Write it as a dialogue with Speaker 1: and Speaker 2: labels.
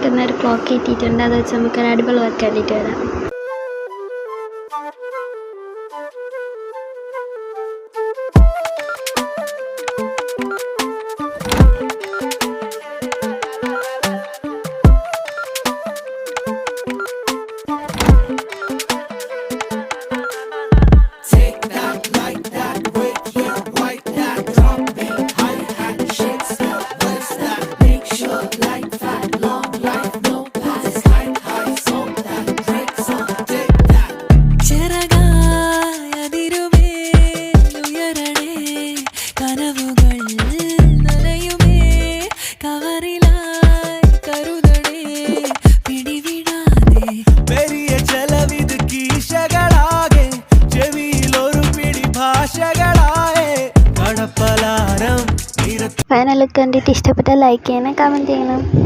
Speaker 1: കിട്ടുന്ന ഒരു ക്ലോക്ക് കിട്ടിയിട്ടുണ്ട്. അത് വെച്ച് നമുക്കൊരു അടിപൊളി വർക്ക് കണ്ടിട്ട് വരാം. ഫൈനൽ ലുക്ക് കണ്ടിട്ട് ഇഷ്ടപ്പെട്ടാൽ ലൈക്ക് ചെയ്യണം, കമൻറ്റ് ചെയ്യണം.